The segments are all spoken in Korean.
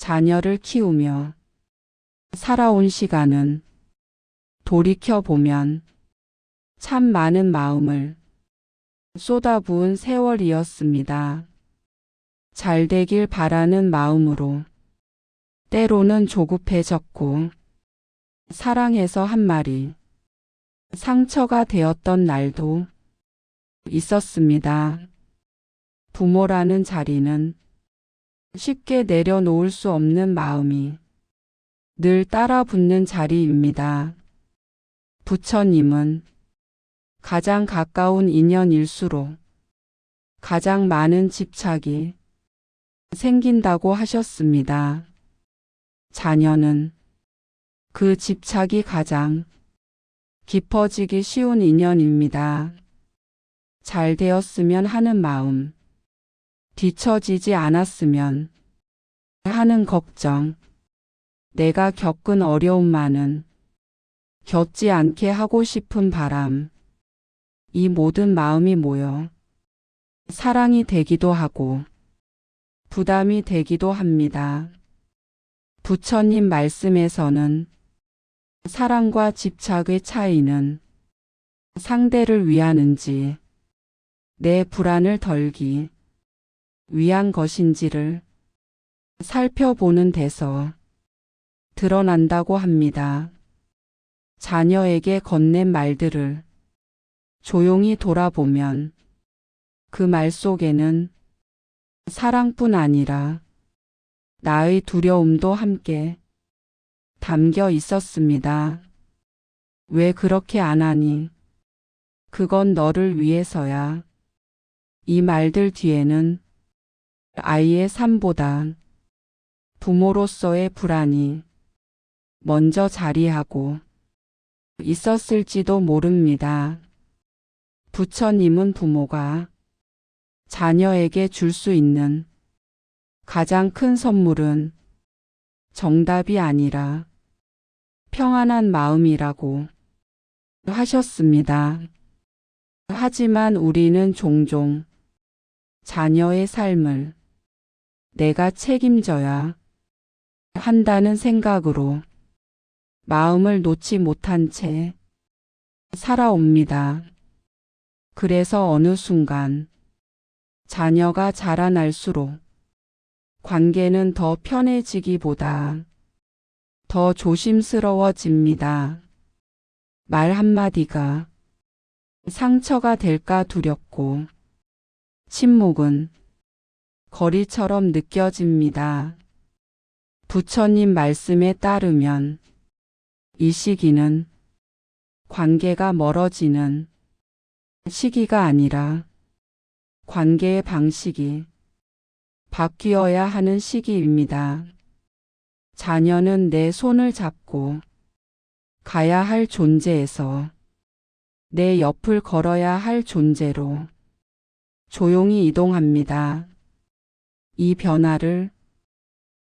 자녀를 키우며 살아온 시간은 돌이켜보면 참 많은 마음을 쏟아부은 세월이었습니다. 잘 되길 바라는 마음으로 때로는 조급해졌고 사랑해서 한 말이 상처가 되었던 날도 있었습니다. 부모라는 자리는 쉽게 내려놓을 수 없는 마음이 늘 따라붙는 자리입니다. 부처님은 가장 가까운 인연일수록 가장 많은 집착이 생긴다고 하셨습니다. 자녀는 그 집착이 가장 깊어지기 쉬운 인연입니다. 잘 되었으면 하는 마음, 뒤처지지 않았으면 하는 걱정, 내가 겪은 어려움만은 겪지 않게 하고 싶은 바람, 이 모든 마음이 모여 사랑이 되기도 하고 부담이 되기도 합니다. 부처님 말씀에서는 사랑과 집착의 차이는 상대를 위하는지 내 불안을 덜기 위한 것인지를 살펴보는 데서 드러난다고 합니다. 자녀에게 건넨 말들을 조용히 돌아보면 그 말 속에는 사랑뿐 아니라 나의 두려움도 함께 담겨 있었습니다. 왜 그렇게 안 하니? 그건 너를 위해서야. 이 말들 뒤에는 아이의 삶보다 부모로서의 불안이 먼저 자리하고 있었을지도 모릅니다. 부처님은 부모가 자녀에게 줄 수 있는 가장 큰 선물은 정답이 아니라 평안한 마음이라고 하셨습니다. 하지만 우리는 종종 자녀의 삶을 내가 책임져야 한다는 생각으로 마음을 놓지 못한 채 살아옵니다. 그래서 어느 순간 자녀가 자라날수록 관계는 더 편해지기보다 더 조심스러워집니다. 말 한마디가 상처가 될까 두렵고 침묵은 거리처럼 느껴집니다. 부처님 말씀에 따르면 이 시기는 관계가 멀어지는 시기가 아니라 관계의 방식이 바뀌어야 하는 시기입니다. 자녀는 내 손을 잡고 가야 할 존재에서 내 옆을 걸어야 할 존재로 조용히 이동합니다. 이 변화를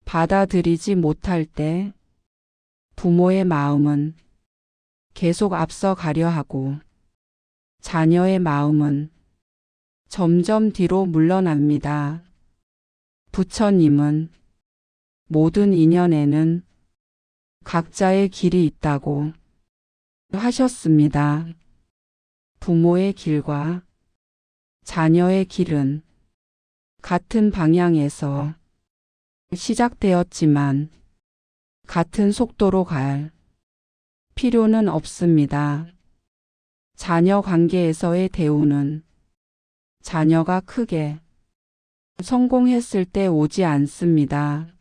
받아들이지 못할 때 부모의 마음은 계속 앞서가려 하고 자녀의 마음은 점점 뒤로 물러납니다. 부처님은 모든 인연에는 각자의 길이 있다고 하셨습니다. 부모의 길과 자녀의 길은 같은 방향에서 시작되었지만 같은 속도로 갈 필요는 없습니다. 자녀 관계에서의 대우는 자녀가 크게 성공했을 때 오지 않습니다.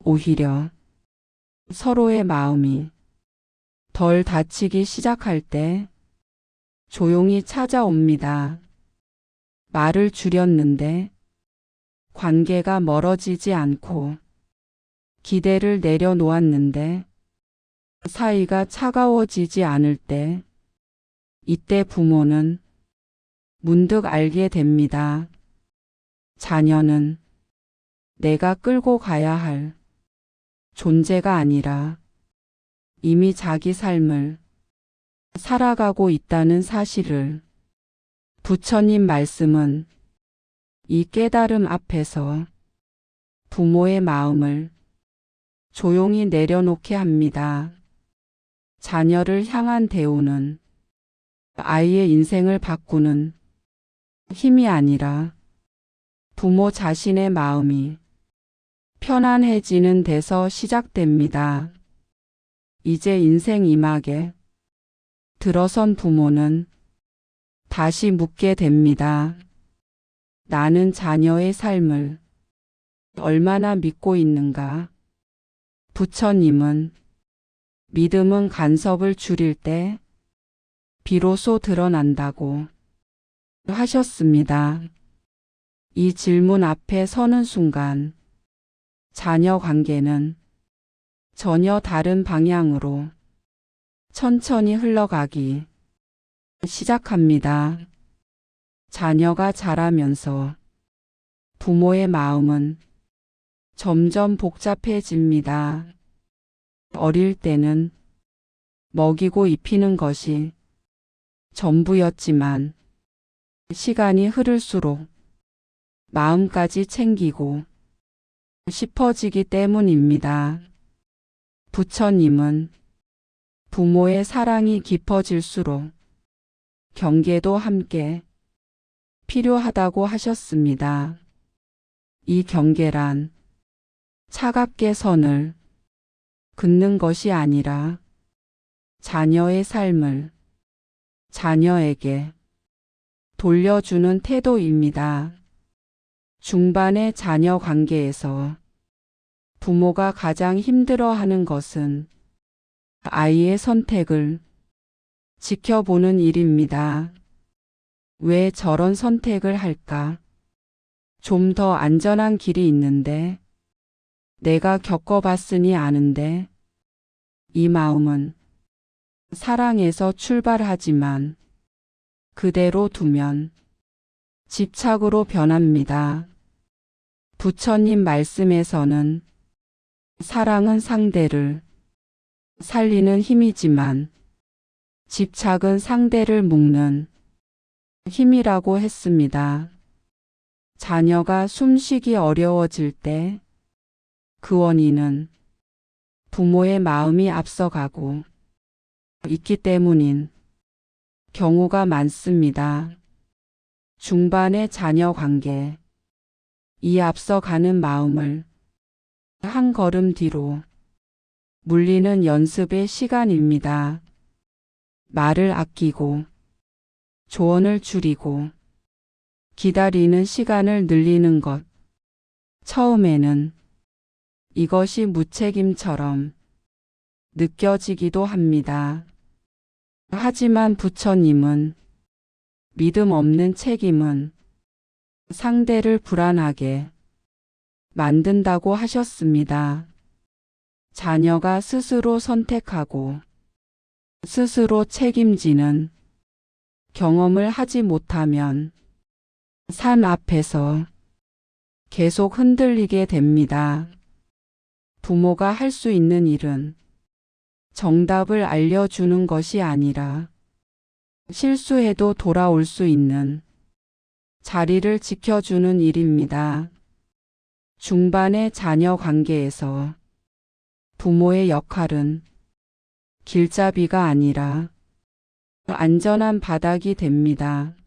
오히려 서로의 마음이 덜 다치기 시작할 때 조용히 찾아옵니다. 말을 줄였는데 관계가 멀어지지 않고 기대를 내려놓았는데 사이가 차가워지지 않을 때 이때 부모는 문득 알게 됩니다. 자녀는 내가 끌고 가야 할 존재가 아니라 이미 자기 삶을 살아가고 있다는 사실을. 부처님 말씀은 이 깨달음 앞에서 부모의 마음을 조용히 내려놓게 합니다. 자녀를 향한 대우는 아이의 인생을 바꾸는 힘이 아니라 부모 자신의 마음이 편안해지는 데서 시작됩니다. 이제 인생 이막에 들어선 부모는 다시 묻게 됩니다. 나는 자녀의 삶을 얼마나 믿고 있는가? 부처님은 믿음은 간섭을 줄일 때 비로소 드러난다고 하셨습니다. 이 질문 앞에 서는 순간 자녀 관계는 전혀 다른 방향으로 천천히 흘러가기 시작합니다. 자녀가 자라면서 부모의 마음은 점점 복잡해집니다. 어릴 때는 먹이고 입히는 것이 전부였지만 시간이 흐를수록 마음까지 챙기고 싶어지기 때문입니다. 부처님은 부모의 사랑이 깊어질수록 경계도 함께 필요하다고 하셨습니다. 이 경계란 차갑게 선을 긋는 것이 아니라 자녀의 삶을 자녀에게 돌려주는 태도입니다. 중반의 자녀 관계에서 부모가 가장 힘들어하는 것은 아이의 선택을 지켜보는 일입니다. 왜 저런 선택을 할까? 좀 더 안전한 길이 있는데, 내가 겪어봤으니 아는데, 이 마음은 사랑에서 출발하지만 그대로 두면 집착으로 변합니다. 부처님 말씀에서는 사랑은 상대를 살리는 힘이지만 집착은 상대를 묶는 힘이라고 했습니다. 자녀가 숨쉬기 어려워질 때 그 원인은 부모의 마음이 앞서가고 있기 때문인 경우가 많습니다. 중반의 자녀 관계, 이 앞서가는 마음을 한 걸음 뒤로 물리는 연습의 시간입니다. 말을 아끼고 조언을 줄이고 기다리는 시간을 늘리는 것. 처음에는 이것이 무책임처럼 느껴지기도 합니다. 하지만 부처님은 믿음 없는 책임은 상대를 불안하게 만든다고 하셨습니다. 자녀가 스스로 선택하고 스스로 책임지는 경험을 하지 못하면 산 앞에서 계속 흔들리게 됩니다. 부모가 할 수 있는 일은 정답을 알려주는 것이 아니라 실수해도 돌아올 수 있는 자리를 지켜주는 일입니다. 중반의 자녀 관계에서 부모의 역할은 길잡이가 아니라 안전한 바닥이 됩니다.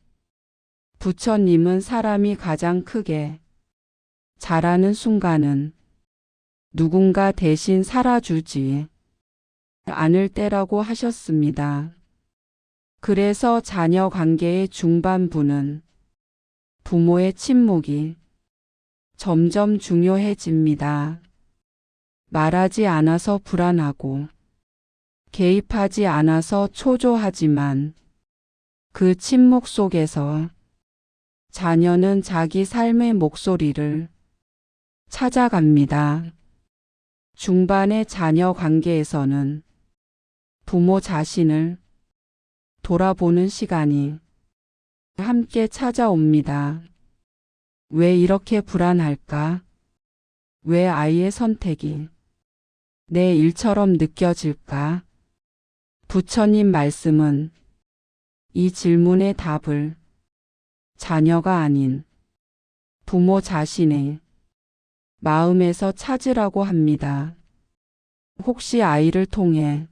부처님은 사람이 가장 크게 자라는 순간은 누군가 대신 살아주지 않을 때라고 하셨습니다. 그래서 자녀 관계의 중반부는 부모의 침묵이 점점 중요해집니다. 말하지 않아서 불안하고 개입하지 않아서 초조하지만 그 침묵 속에서 자녀는 자기 삶의 목소리를 찾아갑니다. 중반의 자녀 관계에서는 부모 자신을 돌아보는 시간이 함께 찾아옵니다. 왜 이렇게 불안할까? 왜 아이의 선택이 내 일처럼 느껴질까? 부처님 말씀은 이 질문의 답을 자녀가 아닌 부모 자신의 마음에서 찾으라고 합니다. 혹시 아이를 통해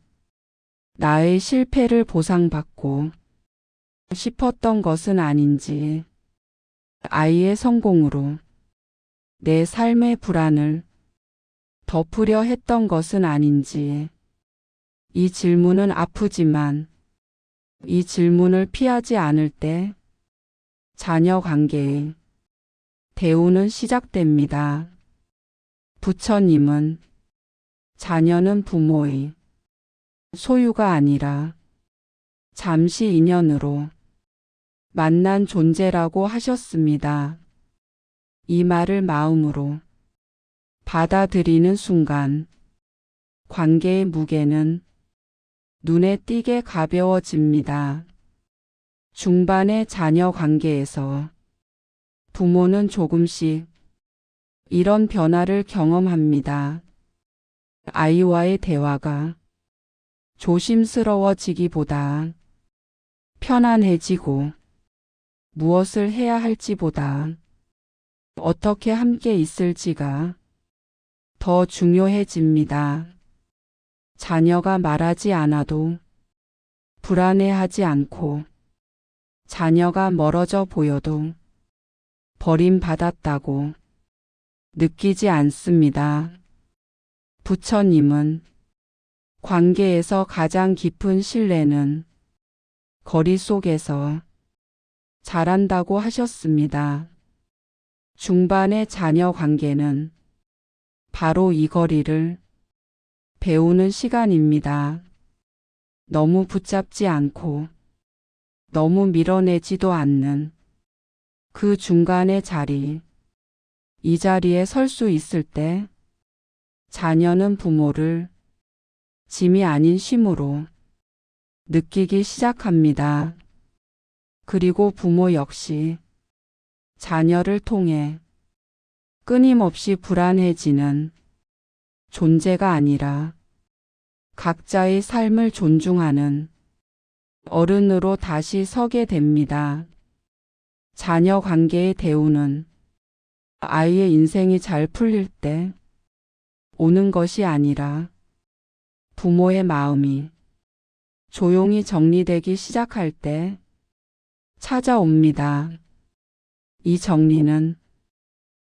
나의 실패를 보상받고 싶었던 것은 아닌지, 아이의 성공으로 내 삶의 불안을 덮으려 했던 것은 아닌지, 이 질문은 아프지만 이 질문을 피하지 않을 때 자녀 관계의 대우는 시작됩니다. 부처님은 자녀는 부모의 소유가 아니라 잠시 인연으로 만난 존재라고 하셨습니다. 이 말을 마음으로 받아들이는 순간 관계의 무게는 눈에 띄게 가벼워집니다. 중반의 자녀 관계에서 부모는 조금씩 이런 변화를 경험합니다. 아이와의 대화가 조심스러워지기보다 편안해지고 무엇을 해야 할지보다 어떻게 함께 있을지가 더 중요해집니다. 자녀가 말하지 않아도 불안해하지 않고 자녀가 멀어져 보여도 버림받았다고 느끼지 않습니다. 부처님은 관계에서 가장 깊은 신뢰는 거리 속에서 자란다고 하셨습니다. 중반의 자녀 관계는 바로 이 거리를 배우는 시간입니다. 너무 붙잡지 않고 너무 밀어내지도 않는 그 중간의 자리, 이 자리에 설 수 있을 때 자녀는 부모를 짐이 아닌 쉼으로 느끼기 시작합니다. 그리고 부모 역시 자녀를 통해 끊임없이 불안해지는 존재가 아니라 각자의 삶을 존중하는 어른으로 다시 서게 됩니다. 자녀 관계의 대우는 아이의 인생이 잘 풀릴 때 오는 것이 아니라 부모의 마음이 조용히 정리되기 시작할 때 찾아옵니다. 이 정리는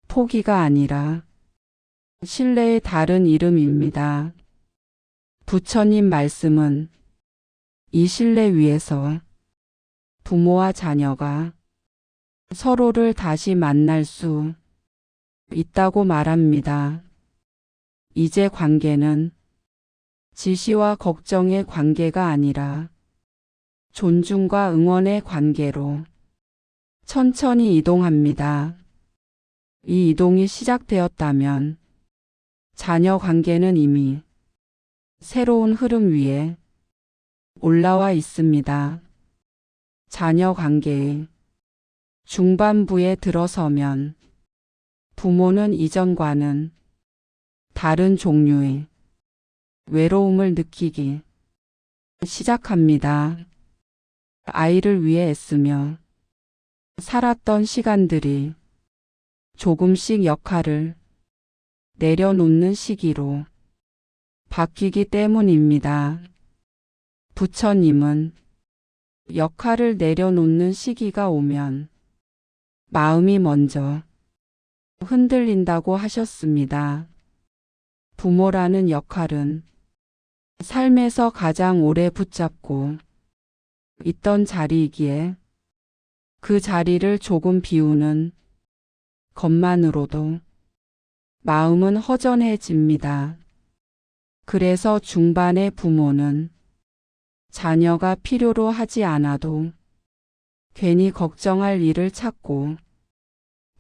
포기가 아니라 신뢰의 다른 이름입니다. 부처님 말씀은 이 신뢰 위에서 부모와 자녀가 서로를 다시 만날 수 있다고 말합니다. 이제 관계는 지시와 걱정의 관계가 아니라 존중과 응원의 관계로 천천히 이동합니다. 이 이동이 시작되었다면 자녀 관계는 이미 새로운 흐름 위에 올라와 있습니다. 자녀 관계의 중반부에 들어서면 부모는 이전과는 다른 종류의 외로움을 느끼기 시작합니다. 아이를 위해 애쓰며 살았던 시간들이 조금씩 역할을 내려놓는 시기로 바뀌기 때문입니다. 부처님은 역할을 내려놓는 시기가 오면 마음이 먼저 흔들린다고 하셨습니다. 부모라는 역할은 삶에서 가장 오래 붙잡고 있던 자리이기에 그 자리를 조금 비우는 것만으로도 마음은 허전해집니다. 그래서 중반의 부모는 자녀가 필요로 하지 않아도 괜히 걱정할 일을 찾고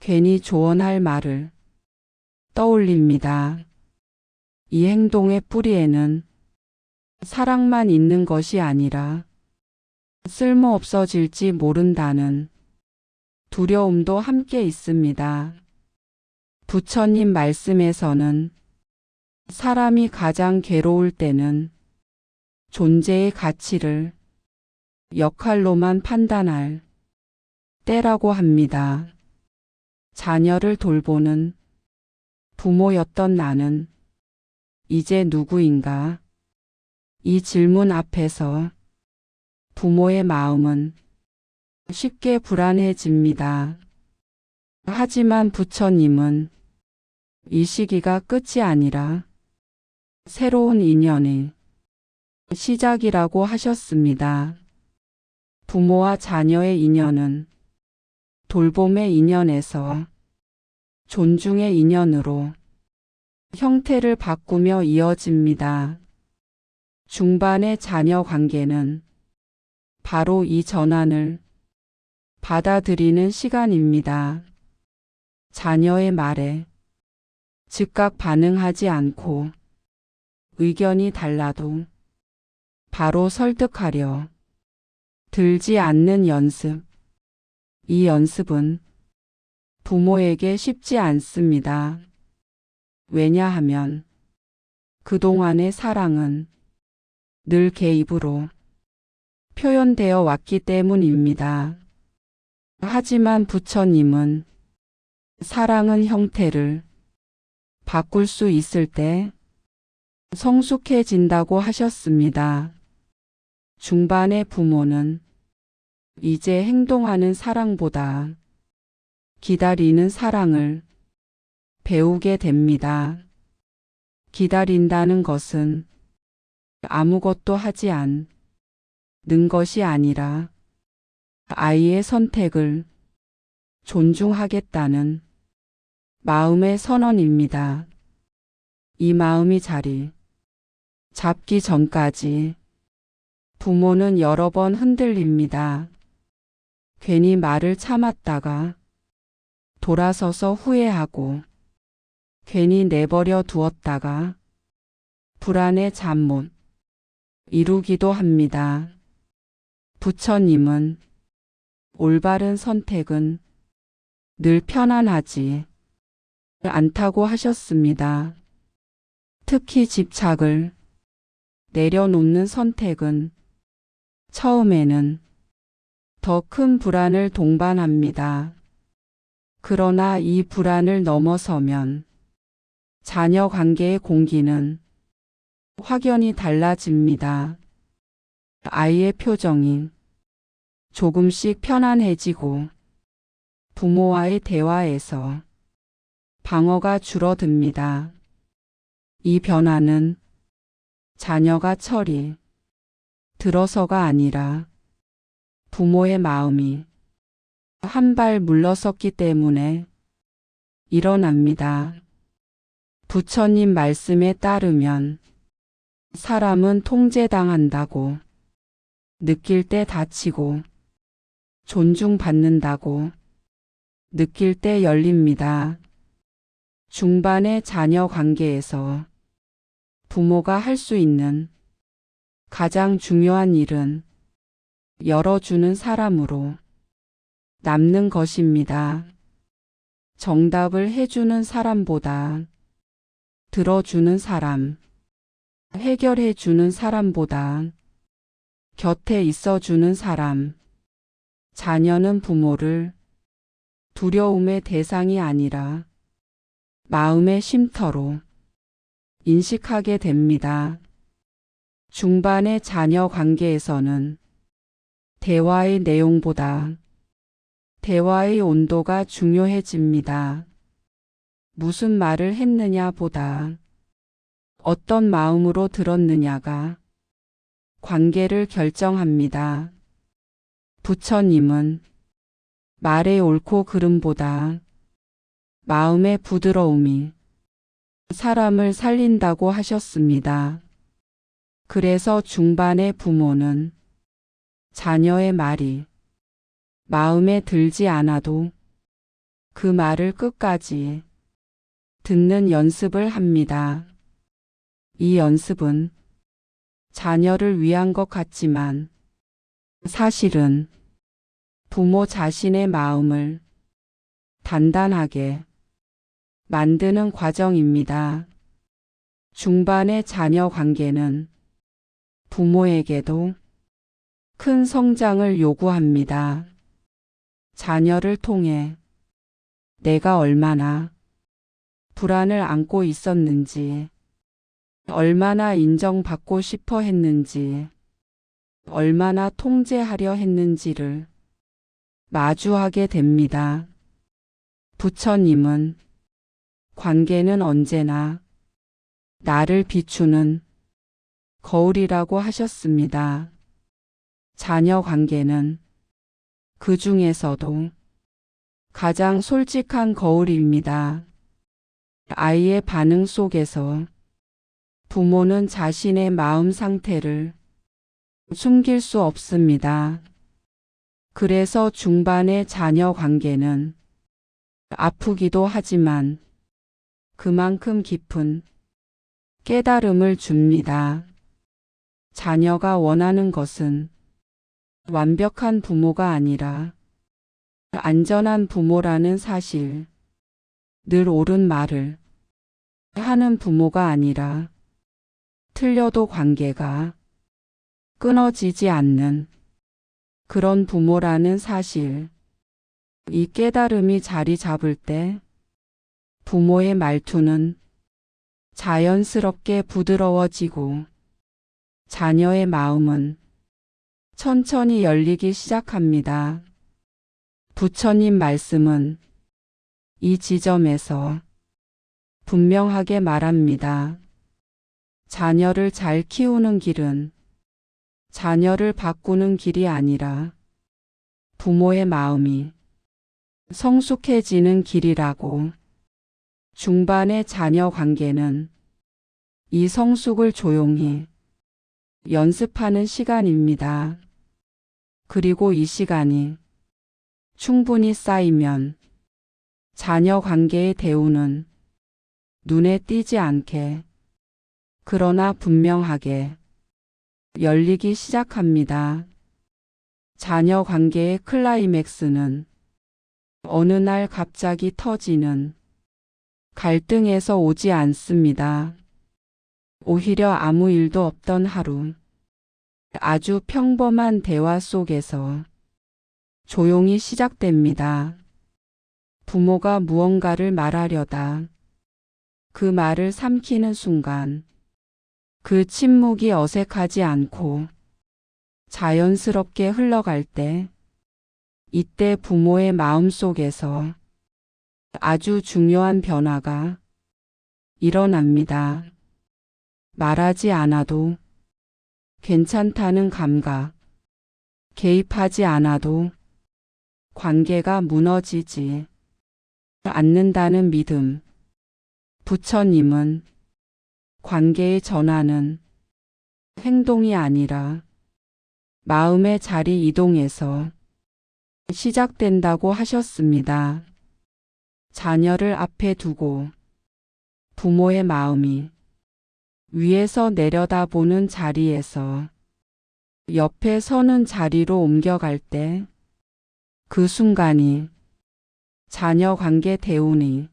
괜히 조언할 말을 떠올립니다. 이 행동의 뿌리에는 사랑만 있는 것이 아니라 쓸모없어질지 모른다는 두려움도 함께 있습니다. 부처님 말씀에서는 사람이 가장 괴로울 때는 존재의 가치를 역할로만 판단할 때라고 합니다. 자녀를 돌보는 부모였던 나는 이제 누구인가? 이 질문 앞에서 부모의 마음은 쉽게 불안해집니다. 하지만 부처님은 이 시기가 끝이 아니라 새로운 인연의 시작이라고 하셨습니다. 부모와 자녀의 인연은 돌봄의 인연에서 존중의 인연으로 형태를 바꾸며 이어집니다. 중반의 자녀 관계는 바로 이 전환을 받아들이는 시간입니다. 자녀의 말에 즉각 반응하지 않고 의견이 달라도 바로 설득하려 들지 않는 연습. 이 연습은 부모에게 쉽지 않습니다. 왜냐하면 그동안의 사랑은 늘 개입으로 표현되어 왔기 때문입니다. 하지만 부처님은 사랑은 형태를 바꿀 수 있을 때 성숙해진다고 하셨습니다. 중반의 부모는 이제 행동하는 사랑보다 기다리는 사랑을 배우게 됩니다. 기다린다는 것은 아무것도 하지 않는 것이 아니라 아이의 선택을 존중하겠다는 마음의 선언입니다. 이 마음이 자리 잡기 전까지 부모는 여러 번 흔들립니다. 괜히 말을 참았다가 돌아서서 후회하고 괜히 내버려 두었다가 불안에 잠 못 이루기도 합니다. 부처님은 올바른 선택은 늘 편안하지 않다고 하셨습니다. 특히 집착을 내려놓는 선택은 처음에는 더 큰 불안을 동반합니다. 그러나 이 불안을 넘어서면 자녀 관계의 공기는 확연히 달라집니다. 아이의 표정이 조금씩 편안해지고 부모와의 대화에서 방어가 줄어듭니다. 이 변화는 자녀가 철이 들어서가 아니라 부모의 마음이 한 발 물러섰기 때문에 일어납니다. 부처님 말씀에 따르면 사람은 통제당한다고 느낄 때 다치고 존중받는다고 느낄 때 열립니다. 중반의 자녀 관계에서 부모가 할 수 있는 가장 중요한 일은 열어주는 사람으로 남는 것입니다. 정답을 해주는 사람보다 들어주는 사람, 해결해주는 사람보다 곁에 있어주는 사람. 자녀는 부모를 두려움의 대상이 아니라 마음의 쉼터로 인식하게 됩니다. 중반의 자녀 관계에서는 대화의 내용보다 대화의 온도가 중요해집니다. 무슨 말을 했느냐 보다 어떤 마음으로 들었느냐가 관계를 결정합니다. 부처님은 말의 옳고 그름보다 마음의 부드러움이 사람을 살린다고 하셨습니다. 그래서 중반의 부모는 자녀의 말이 마음에 들지 않아도 그 말을 끝까지 듣는 연습을 합니다. 이 연습은 자녀를 위한 것 같지만 사실은 부모 자신의 마음을 단단하게 만드는 과정입니다. 중반의 자녀 관계는 부모에게도 큰 성장을 요구합니다. 자녀를 통해 내가 얼마나 불안을 안고 있었는지, 얼마나 인정받고 싶어 했는지, 얼마나 통제하려 했는지를 마주하게 됩니다. 부처님은 관계는 언제나 나를 비추는 거울이라고 하셨습니다. 자녀 관계는 그 중에서도 가장 솔직한 거울입니다. 아이의 반응 속에서 부모는 자신의 마음 상태를 숨길 수 없습니다. 그래서 중반의 자녀 관계는 아프기도 하지만 그만큼 깊은 깨달음을 줍니다. 자녀가 원하는 것은 완벽한 부모가 아니라 안전한 부모라는 사실, 늘 옳은 말을 하는 부모가 아니라 틀려도 관계가 끊어지지 않는 그런 부모라는 사실, 이 깨달음이 자리 잡을 때 부모의 말투는 자연스럽게 부드러워지고 자녀의 마음은 천천히 열리기 시작합니다. 부처님 말씀은 이 지점에서 분명하게 말합니다. 자녀를 잘 키우는 길은 자녀를 바꾸는 길이 아니라 부모의 마음이 성숙해지는 길이라고. 중반의 자녀 관계는 이 성숙을 조용히 연습하는 시간입니다. 그리고 이 시간이 충분히 쌓이면 자녀 관계의 대우는 눈에 띄지 않게, 그러나 분명하게 열리기 시작합니다. 자녀 관계의 클라이맥스는 어느 날 갑자기 터지는 갈등에서 오지 않습니다. 오히려 아무 일도 없던 하루, 아주 평범한 대화 속에서 조용히 시작됩니다. 부모가 무언가를 말하려다 그 말을 삼키는 순간 그 침묵이 어색하지 않고 자연스럽게 흘러갈 때, 이때 부모의 마음 속에서 아주 중요한 변화가 일어납니다. 말하지 않아도 괜찮다는 감각, 개입하지 않아도 관계가 무너지지 않는다는 믿음. 부처님은 관계의 전환은 행동이 아니라 마음의 자리 이동에서 시작된다고 하셨습니다. 자녀를 앞에 두고 부모의 마음이 위에서 내려다보는 자리에서 옆에 서는 자리로 옮겨갈 때, 그 순간이 자녀 관계 대운이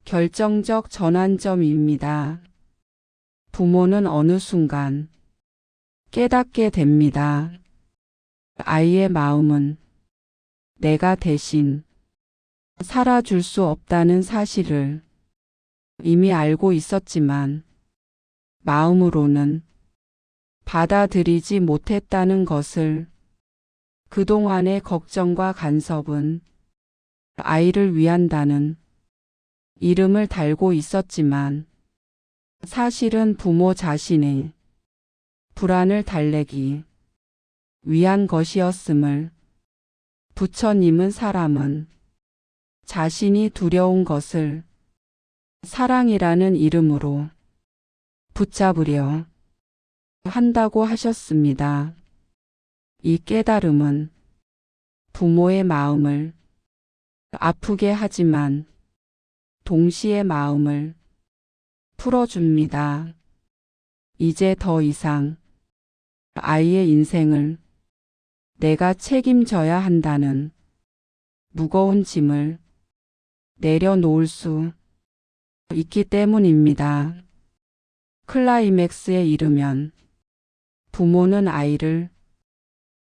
결정적 전환점입니다. 부모는 어느 순간 깨닫게 됩니다. 아이의 마음은 내가 대신 살아줄 수 없다는 사실을 이미 알고 있었지만 마음으로는 받아들이지 못했다는 것을. 그동안의 걱정과 간섭은 아이를 위한다는 이름을 달고 있었지만 사실은 부모 자신의 불안을 달래기 위한 것이었음을. 부처님은 사람은 자신이 두려운 것을 사랑이라는 이름으로 붙잡으려 한다고 하셨습니다. 이 깨달음은 부모의 마음을 아프게 하지만 동시에 마음을 풀어줍니다. 이제 더 이상 아이의 인생을 내가 책임져야 한다는 무거운 짐을 내려놓을 수 있기 때문입니다. 클라이맥스에 이르면 부모는 아이를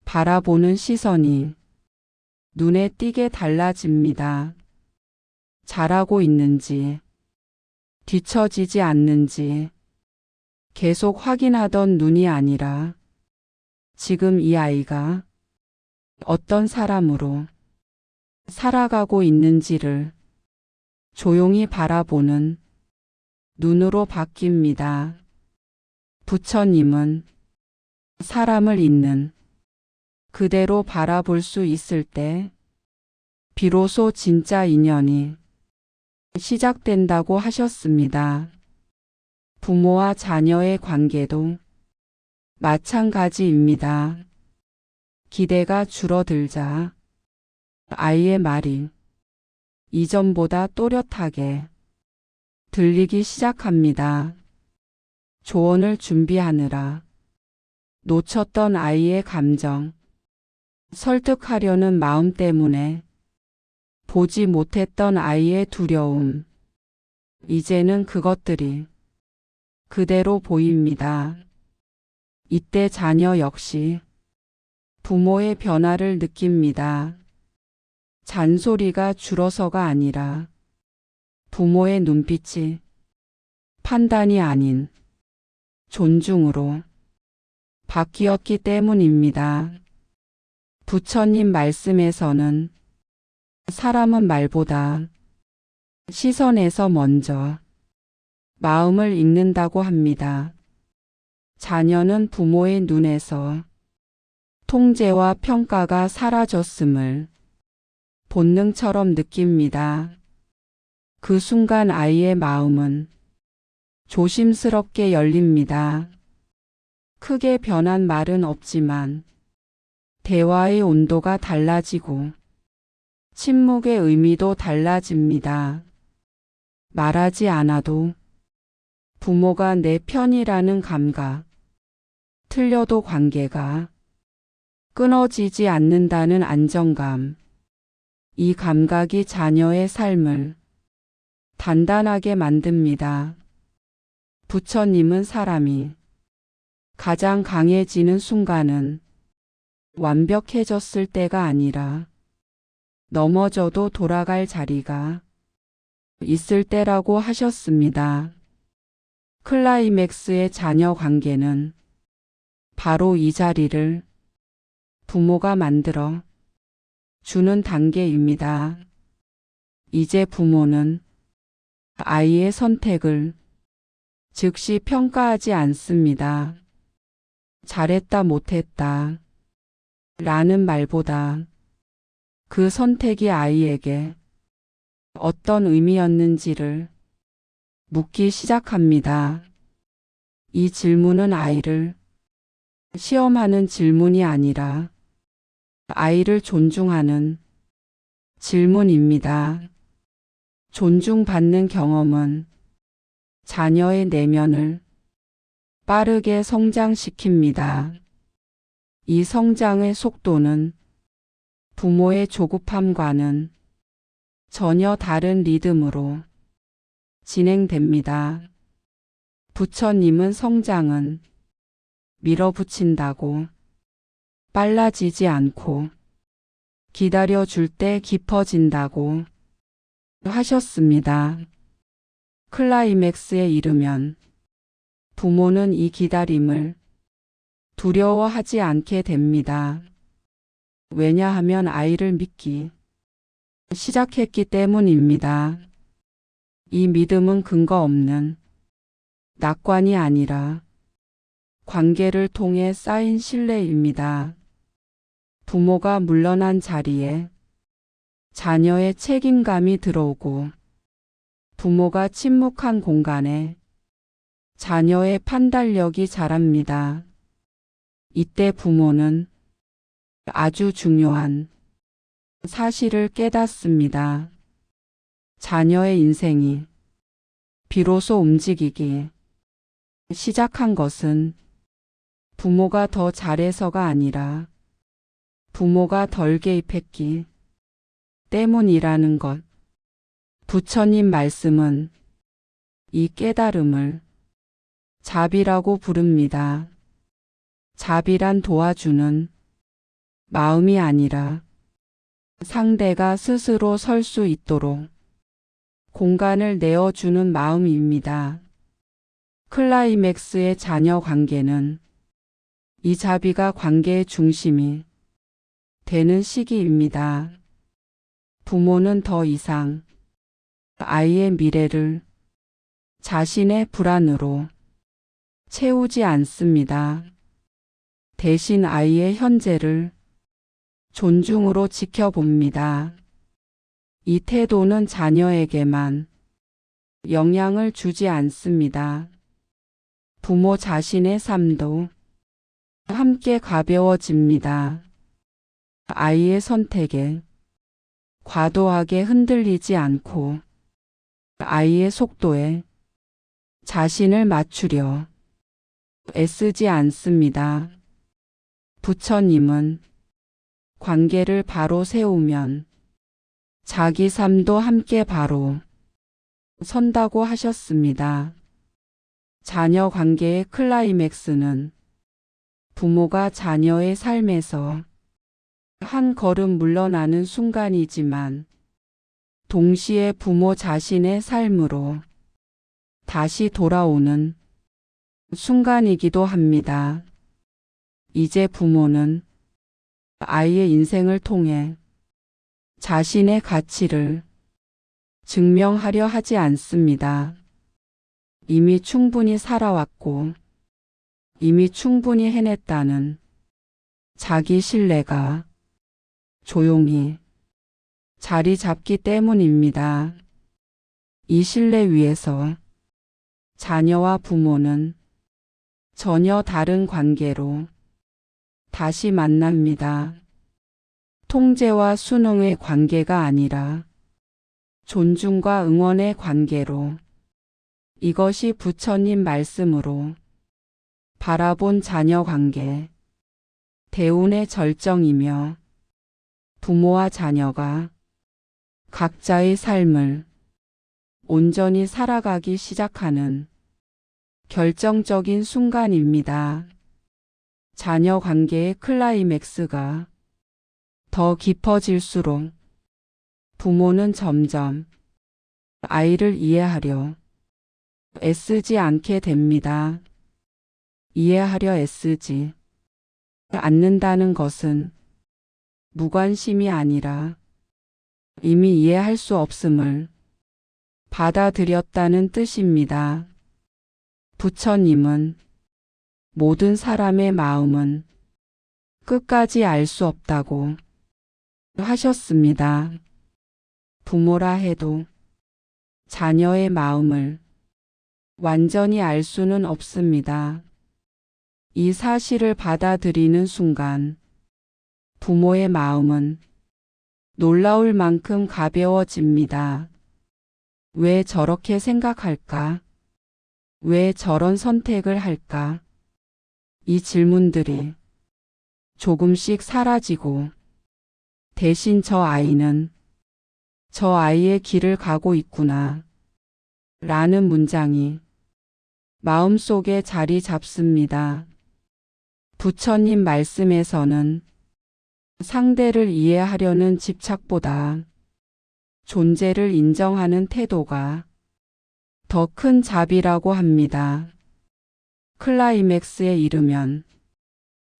바라보는 시선이 눈에 띄게 달라집니다. 잘하고 있는지, 뒤처지지 않는지, 계속 확인하던 눈이 아니라 지금 이 아이가 어떤 사람으로 살아가고 있는지를 조용히 바라보는 눈으로 바뀝니다. 부처님은 사람을 있는 그대로 바라볼 수 있을 때 비로소 진짜 인연이 시작된다고 하셨습니다. 부모와 자녀의 관계도 마찬가지입니다. 기대가 줄어들자 아이의 말이 이전보다 또렷하게 들리기 시작합니다. 조언을 준비하느라 놓쳤던 아이의 감정, 설득하려는 마음 때문에 보지 못했던 아이의 두려움, 이제는 그것들이 그대로 보입니다. 이때 자녀 역시 부모의 변화를 느낍니다. 잔소리가 줄어서가 아니라 부모의 눈빛이 판단이 아닌 존중으로 바뀌었기 때문입니다. 부처님 말씀에서는 사람은 말보다 시선에서 먼저 마음을 읽는다고 합니다. 자녀는 부모의 눈에서 통제와 평가가 사라졌음을 본능처럼 느낍니다. 그 순간 아이의 마음은 조심스럽게 열립니다. 크게 변한 말은 없지만 대화의 온도가 달라지고 침묵의 의미도 달라집니다. 말하지 않아도 부모가 내 편이라는 감각, 틀려도 관계가 끊어지지 않는다는 안정감, 이 감각이 자녀의 삶을 단단하게 만듭니다. 부처님은 사람이 가장 강해지는 순간은 완벽해졌을 때가 아니라 넘어져도 돌아갈 자리가 있을 때라고 하셨습니다. 클라이맥스의 자녀 관계는 바로 이 자리를 부모가 만들어 주는 단계입니다. 이제 부모는 아이의 선택을 즉시 평가하지 않습니다. 잘했다 못했다 라는 말보다 그 선택이 아이에게 어떤 의미였는지를 묻기 시작합니다. 이 질문은 아이를 시험하는 질문이 아니라 아이를 존중하는 질문입니다. 존중받는 경험은 자녀의 내면을 빠르게 성장시킵니다. 이 성장의 속도는 부모의 조급함과는 전혀 다른 리듬으로 진행됩니다. 부처님은 성장은 밀어붙인다고 빨라지지 않고 기다려줄 때 깊어진다고 하셨습니다. 클라이맥스에 이르면 부모는 이 기다림을 두려워하지 않게 됩니다. 왜냐하면 아이를 믿기 시작했기 때문입니다. 이 믿음은 근거 없는 낙관이 아니라 관계를 통해 쌓인 신뢰입니다. 부모가 물러난 자리에 자녀의 책임감이 들어오고 부모가 침묵한 공간에 자녀의 판단력이 자랍니다. 이때 부모는 아주 중요한 사실을 깨닫습니다. 자녀의 인생이 비로소 움직이기 시작한 것은 부모가 더 잘해서가 아니라 부모가 덜 개입했기 때문이라는 것. 부처님 말씀은 이 깨달음을 자비라고 부릅니다. 자비란 도와주는 마음이 아니라 상대가 스스로 설 수 있도록 공간을 내어주는 마음입니다. 클라이맥스의 자녀 관계는 이 자비가 관계의 중심이 되는 시기입니다. 부모는 더 이상 아이의 미래를 자신의 불안으로 채우지 않습니다. 대신 아이의 현재를 존중으로 지켜봅니다. 이 태도는 자녀에게만 영향을 주지 않습니다. 부모 자신의 삶도 함께 가벼워집니다. 아이의 선택에 과도하게 흔들리지 않고 아이의 속도에 자신을 맞추려 애쓰지 않습니다. 부처님은 관계를 바로 세우면 자기 삶도 함께 바로 선다고 하셨습니다. 자녀 관계의 클라이맥스는 부모가 자녀의 삶에서 한 걸음 물러나는 순간이지만 동시에 부모 자신의 삶으로 다시 돌아오는 순간이기도 합니다. 이제 부모는 아이의 인생을 통해 자신의 가치를 증명하려 하지 않습니다. 이미 충분히 살아왔고 이미 충분히 해냈다는 자기 신뢰가 조용히 자리 잡기 때문입니다. 이 신뢰 위에서 자녀와 부모는 전혀 다른 관계로 다시 만납니다. 통제와 순응의 관계가 아니라 존중과 응원의 관계로. 이것이 부처님 말씀으로 바라본 자녀 관계, 대운의 절정이며 부모와 자녀가 각자의 삶을 온전히 살아가기 시작하는 결정적인 순간입니다. 자녀 관계의 클라이맥스가 더 깊어질수록 부모는 점점 아이를 이해하려 애쓰지 않게 됩니다. 이해하려 애쓰지 않는다는 것은 무관심이 아니라 이미 이해할 수 없음을 받아들였다는 뜻입니다. 부처님은 모든 사람의 마음은 끝까지 알 수 없다고 하셨습니다. 부모라 해도 자녀의 마음을 완전히 알 수는 없습니다. 이 사실을 받아들이는 순간 부모의 마음은 놀라울 만큼 가벼워집니다. 왜 저렇게 생각할까? 왜 저런 선택을 할까? 이 질문들이 조금씩 사라지고 대신 저 아이는 저 아이의 길을 가고 있구나 라는 문장이 마음속에 자리 잡습니다. 부처님 말씀에서는 상대를 이해하려는 집착보다 존재를 인정하는 태도가 더 큰 자비라고 합니다. 클라이맥스에 이르면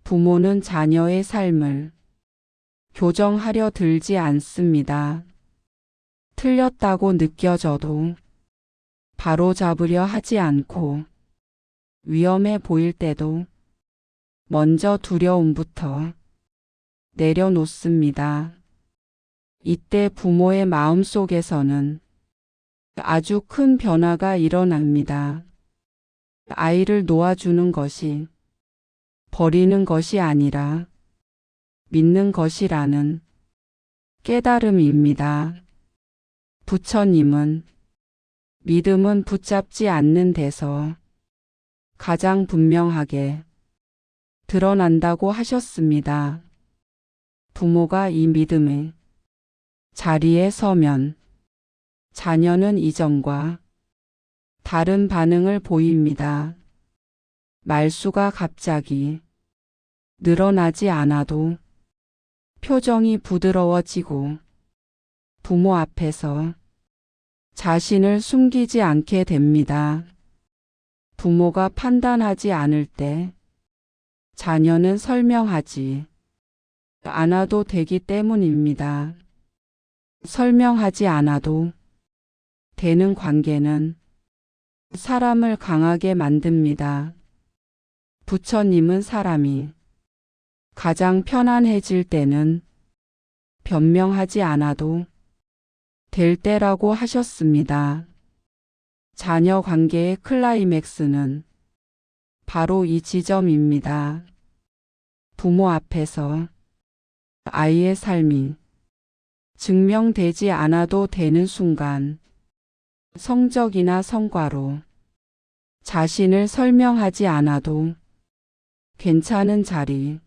부모는 자녀의 삶을 교정하려 들지 않습니다. 틀렸다고 느껴져도 바로잡으려 하지 않고 위험해 보일 때도 먼저 두려움부터 내려놓습니다. 이때 부모의 마음속에서는 아주 큰 변화가 일어납니다. 아이를 놓아주는 것이 버리는 것이 아니라 믿는 것이라는 깨달음입니다. 부처님은 믿음은 붙잡지 않는 데서 가장 분명하게 드러난다고 하셨습니다. 부모가 이 믿음의 자리에 서면 자녀는 이전과 다른 반응을 보입니다. 말수가 갑자기 늘어나지 않아도 표정이 부드러워지고 부모 앞에서 자신을 숨기지 않게 됩니다. 부모가 판단하지 않을 때 자녀는 설명하지 않아도 되기 때문입니다. 설명하지 않아도 되는 관계는 사람을 강하게 만듭니다. 부처님은 사람이 가장 편안해질 때는 변명하지 않아도 될 때라고 하셨습니다. 자녀 관계의 클라이맥스는 바로 이 지점입니다. 부모 앞에서 아이의 삶이 증명되지 않아도 되는 순간, 성적이나 성과로 자신을 설명하지 않아도 괜찮은 자리,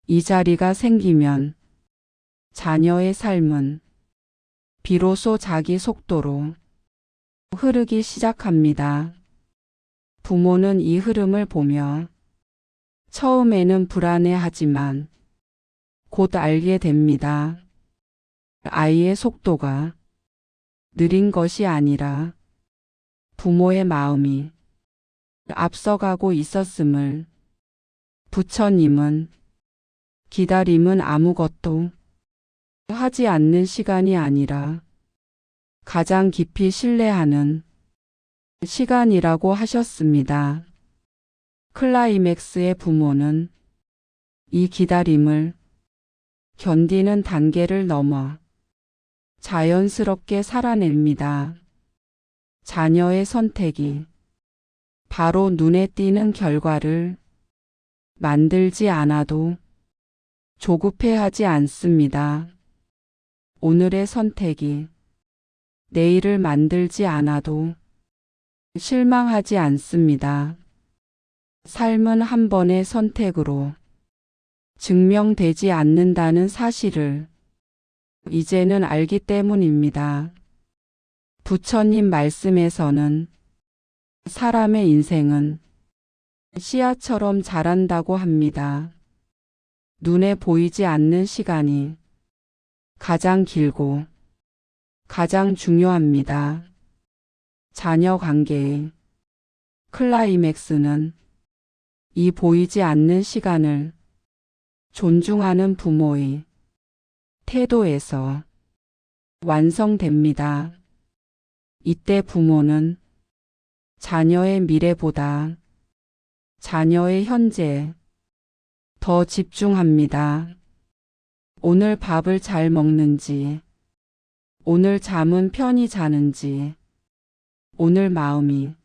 이 자리가 생기면 자녀의 삶은 비로소 자기 속도로 흐르기 시작합니다. 부모는 이 흐름을 보며 처음에는 불안해하지만 곧 알게 됩니다. 아이의 속도가 느린 것이 아니라 부모의 마음이 앞서가고 있었음을. 부처님은 기다림은 아무것도 하지 않는 시간이 아니라 가장 깊이 신뢰하는 시간이라고 하셨습니다. 클라이맥스의 부모는 이 기다림을 견디는 단계를 넘어 자연스럽게 살아냅니다. 자녀의 선택이 바로 눈에 띄는 결과를 만들지 않아도 조급해하지 않습니다. 오늘의 선택이 내일을 만들지 않아도 실망하지 않습니다. 삶은 한 번의 선택으로 증명되지 않는다는 사실을 이제는 알기 때문입니다. 부처님 말씀에서는 사람의 인생은 씨앗처럼 자란다고 합니다. 눈에 보이지 않는 시간이 가장 길고 가장 중요합니다. 자녀 관계의 클라이맥스는 이 보이지 않는 시간을 존중하는 부모의 태도에서 완성됩니다. 이때 부모는 자녀의 미래보다 자녀의 현재에 더 집중합니다. 오늘 밥을 잘 먹는지, 오늘 잠은 편히 자는지, 오늘 마음이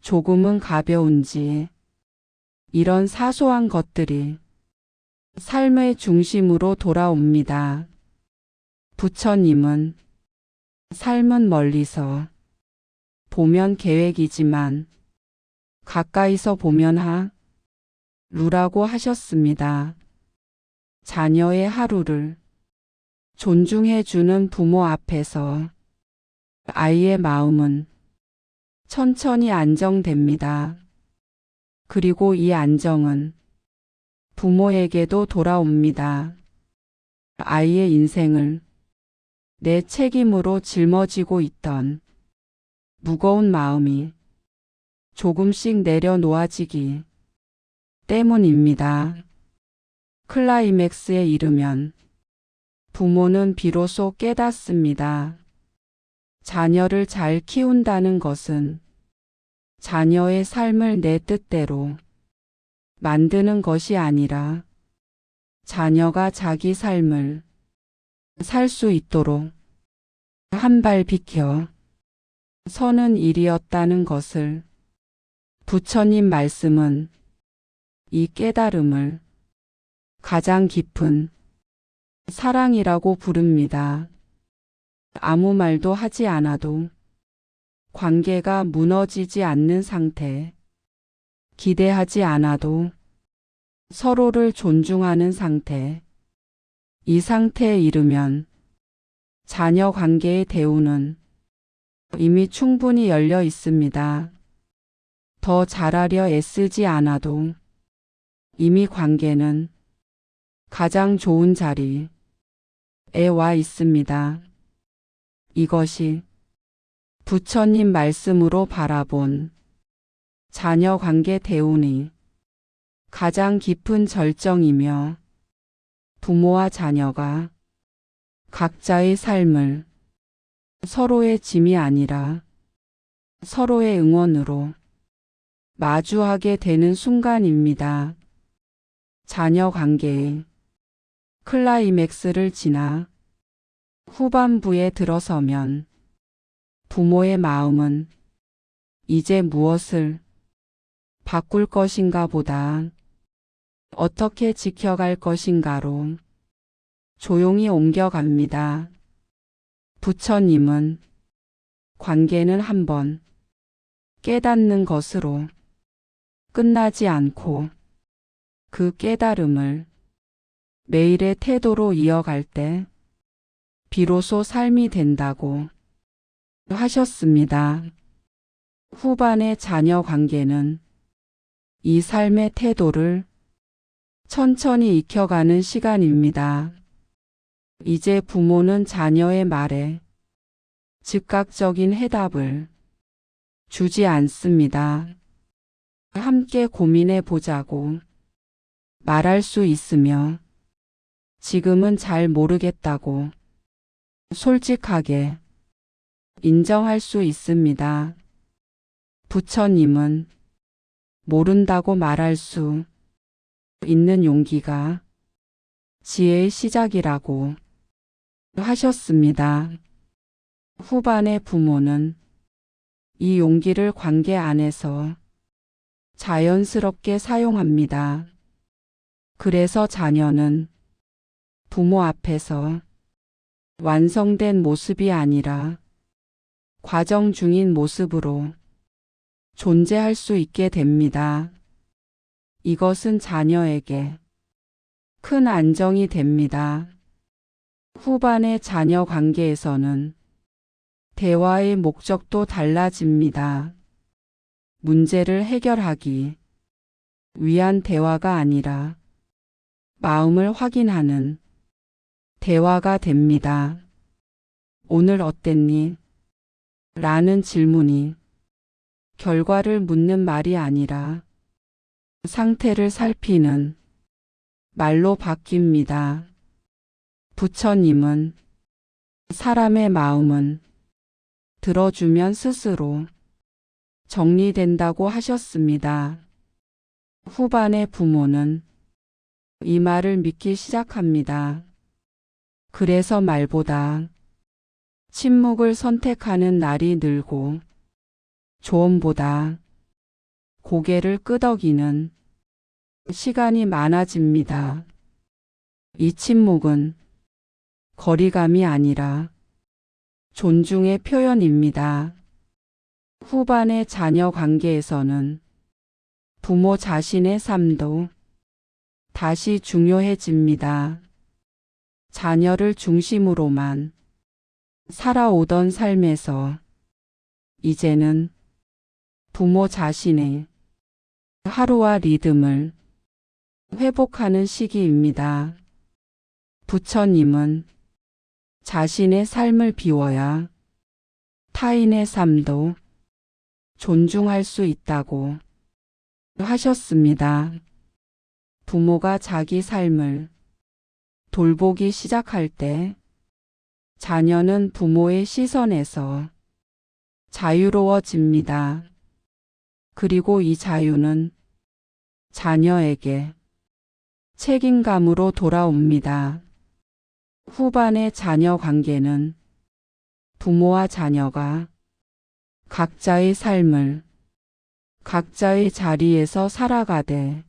조금은 가벼운지, 이런 사소한 것들이 삶의 중심으로 돌아옵니다. 부처님은 삶은 멀리서 보면 계획이지만 가까이서 보면 하루라고 하셨습니다. 자녀의 하루를 존중해주는 부모 앞에서 아이의 마음은 천천히 안정됩니다. 그리고 이 안정은 부모에게도 돌아옵니다. 아이의 인생을 내 책임으로 짊어지고 있던 무거운 마음이 조금씩 내려놓아지기 때문입니다. 클라이맥스에 이르면 부모는 비로소 깨닫습니다. 자녀를 잘 키운다는 것은 자녀의 삶을 내 뜻대로 만드는 것이 아니라 자녀가 자기 삶을 살 수 있도록 한 발 비켜 서는 일이었다는 것을. 부처님 말씀은 이 깨달음을 가장 깊은 사랑이라고 부릅니다. 아무 말도 하지 않아도 관계가 무너지지 않는 상태, 기대하지 않아도 서로를 존중하는 상태, 이 상태에 이르면 자녀 관계의 대우는 이미 충분히 열려 있습니다. 더 잘하려 애쓰지 않아도 이미 관계는 가장 좋은 자리에 와 있습니다. 이것이 부처님 말씀으로 바라본 자녀 관계 대운이 가장 깊은 절정이며 부모와 자녀가 각자의 삶을 서로의 짐이 아니라 서로의 응원으로 마주하게 되는 순간입니다. 자녀 관계의 클라이맥스를 지나 후반부에 들어서면 부모의 마음은 이제 무엇을 바꿀 것인가 보다 어떻게 지켜갈 것인가로 조용히 옮겨갑니다. 부처님은 관계는 한번 깨닫는 것으로 끝나지 않고 그 깨달음을 매일의 태도로 이어갈 때 비로소 삶이 된다고 하셨습니다. 후반의 자녀 관계는 이 삶의 태도를 천천히 익혀가는 시간입니다. 이제 부모는 자녀의 말에 즉각적인 해답을 주지 않습니다. 함께 고민해 보자고 말할 수 있으며 지금은 잘 모르겠다고 솔직하게 인정할 수 있습니다. 부처님은 모른다고 말할 수 있는 용기가 지혜의 시작이라고 하셨습니다. 후반의 부모는 이 용기를 관계 안에서 자연스럽게 사용합니다. 그래서 자녀는 부모 앞에서 완성된 모습이 아니라 과정 중인 모습으로 존재할 수 있게 됩니다. 이것은 자녀에게 큰 안정이 됩니다. 후반의 자녀 관계에서는 대화의 목적도 달라집니다. 문제를 해결하기 위한 대화가 아니라 마음을 확인하는 대화가 됩니다. 오늘 어땠니? 라는 질문이 결과를 묻는 말이 아니라 상태를 살피는 말로 바뀝니다. 부처님은 사람의 마음은 들어주면 스스로 정리된다고 하셨습니다. 후반의 부모는 이 말을 믿기 시작합니다. 그래서 말보다 침묵을 선택하는 날이 늘고 조언보다 고개를 끄덕이는 시간이 많아집니다. 이 침묵은 거리감이 아니라 존중의 표현입니다. 후반의 자녀 관계에서는 부모 자신의 삶도 다시 중요해집니다. 자녀를 중심으로만 살아오던 삶에서 이제는 부모 자신의 하루와 리듬을 회복하는 시기입니다. 부처님은 자신의 삶을 비워야 타인의 삶도 존중할 수 있다고 하셨습니다. 부모가 자기 삶을 돌보기 시작할 때 자녀는 부모의 시선에서 자유로워집니다. 그리고 이 자유는 자녀에게 책임감으로 돌아옵니다. 후반의 자녀 관계는 부모와 자녀가 각자의 삶을 각자의 자리에서 살아가되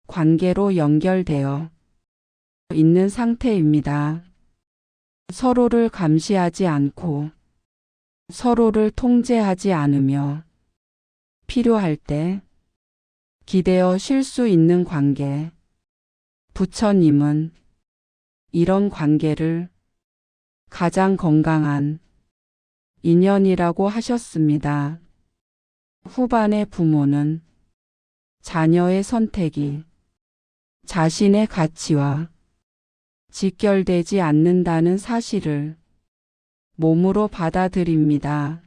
관계로 연결되어 있는 상태입니다. 서로를 감시하지 않고 서로를 통제하지 않으며 필요할 때 기대어 쉴 수 있는 관계. 부처님은 이런 관계를 가장 건강한 인연이라고 하셨습니다. 후반의 부모는 자녀의 선택이 자신의 가치와 직결되지 않는다는 사실을 몸으로 받아들입니다.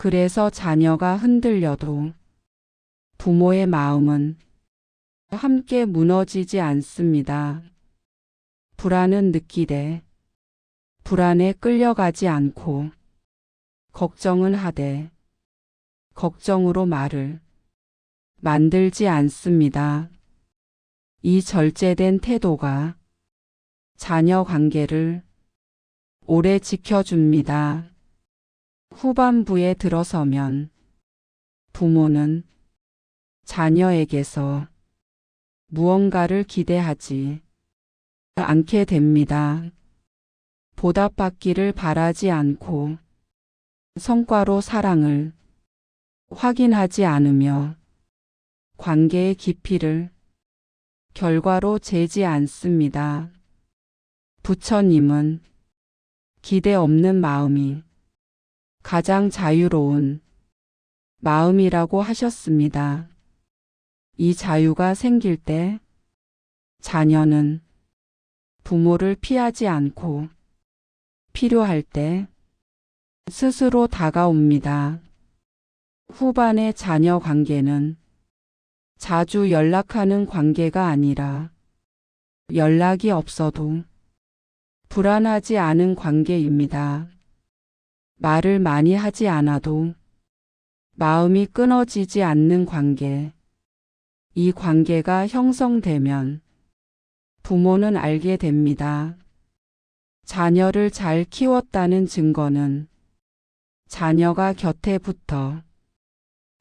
그래서 자녀가 흔들려도 부모의 마음은 함께 무너지지 않습니다. 불안은 느끼되 불안에 끌려가지 않고 걱정은 하되 걱정으로 말을 만들지 않습니다. 이 절제된 태도가 자녀 관계를 오래 지켜줍니다. 후반부에 들어서면 부모는 자녀에게서 무언가를 기대하지 않게 됩니다. 보답받기를 바라지 않고 성과로 사랑을 확인하지 않으며 관계의 깊이를 결과로 재지 않습니다. 부처님은 기대 없는 마음이 가장 자유로운 마음이라고 하셨습니다. 이 자유가 생길 때 자녀는 부모를 피하지 않고 필요할 때 스스로 다가옵니다. 후반의 자녀 관계는 자주 연락하는 관계가 아니라 연락이 없어도 불안하지 않은 관계입니다. 말을 많이 하지 않아도 마음이 끊어지지 않는 관계. 이 관계가 형성되면 부모는 알게 됩니다. 자녀를 잘 키웠다는 증거는 자녀가 곁에 붙어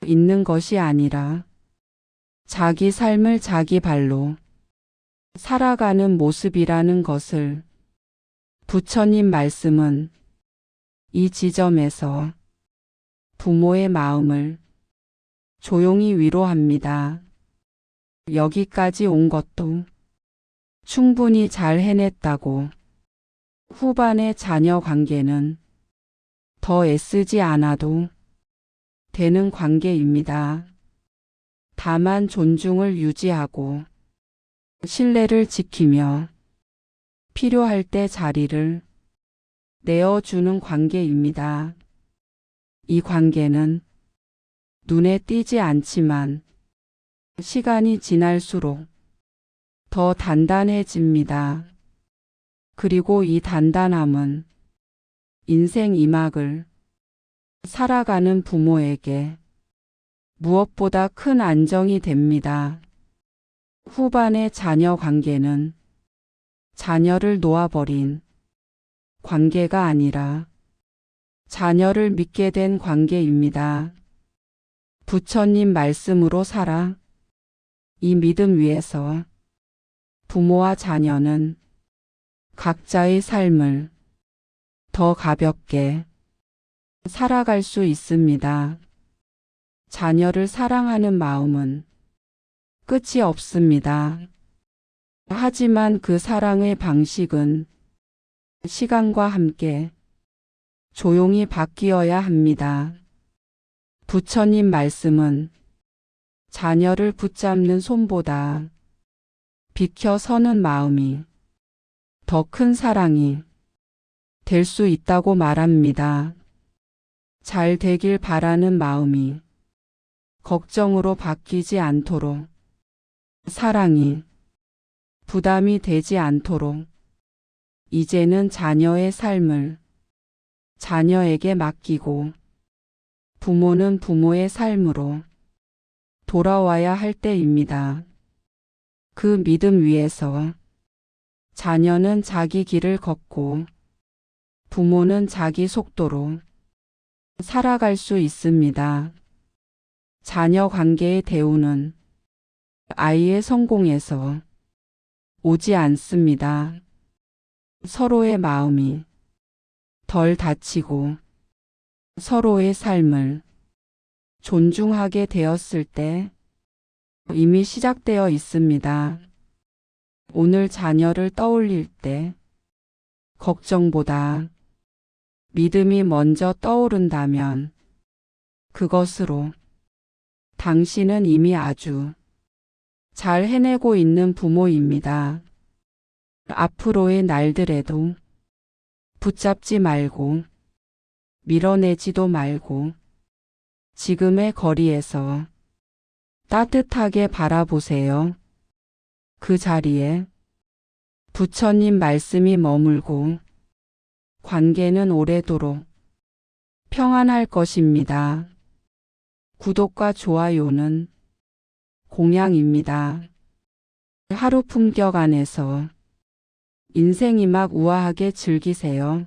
있는 것이 아니라 자기 삶을 자기 발로 살아가는 모습이라는 것을 부처님 말씀은 이 지점에서 부모의 마음을 조용히 위로합니다. 여기까지 온 것도 충분히 잘 해냈다고. 후반의 자녀 관계는 더 애쓰지 않아도 되는 관계입니다. 다만 존중을 유지하고 신뢰를 지키며 필요할 때 자리를 내어주는 관계입니다. 이 관계는 눈에 띄지 않지만 시간이 지날수록 더 단단해집니다. 그리고 이 단단함은 인생 이막을 살아가는 부모에게 무엇보다 큰 안정이 됩니다. 후반의 자녀 관계는 자녀를 놓아버린 관계가 아니라 자녀를 믿게 된 관계입니다. 부처님 말씀으로 살아 이 믿음 위에서 부모와 자녀는 각자의 삶을 더 가볍게 살아갈 수 있습니다. 자녀를 사랑하는 마음은 끝이 없습니다. 하지만 그 사랑의 방식은 시간과 함께 조용히 바뀌어야 합니다. 부처님 말씀은 자녀를 붙잡는 손보다 비켜 서는 마음이 더 큰 사랑이 될 수 있다고 말합니다. 잘 되길 바라는 마음이 걱정으로 바뀌지 않도록, 사랑이 부담이 되지 않도록 이제는 자녀의 삶을 자녀에게 맡기고 부모는 부모의 삶으로 돌아와야 할 때입니다. 그 믿음 위에서 자녀는 자기 길을 걷고 부모는 자기 속도로 살아갈 수 있습니다. 자녀 관계의 대우는 아이의 성공에서 오지 않습니다. 서로의 마음이 덜 다치고 서로의 삶을 존중하게 되었을 때 이미 시작되어 있습니다. 오늘 자녀를 떠올릴 때 걱정보다 믿음이 먼저 떠오른다면 그것으로 당신은 이미 아주 잘 해내고 있는 부모입니다. 앞으로의 날들에도 붙잡지 말고 밀어내지도 말고 지금의 거리에서 따뜻하게 바라보세요. 그 자리에 부처님 말씀이 머물고 관계는 오래도록 평안할 것입니다. 구독과 좋아요는 공양입니다. 하루 품격 안에서 인생이 막 우아하게 즐기세요.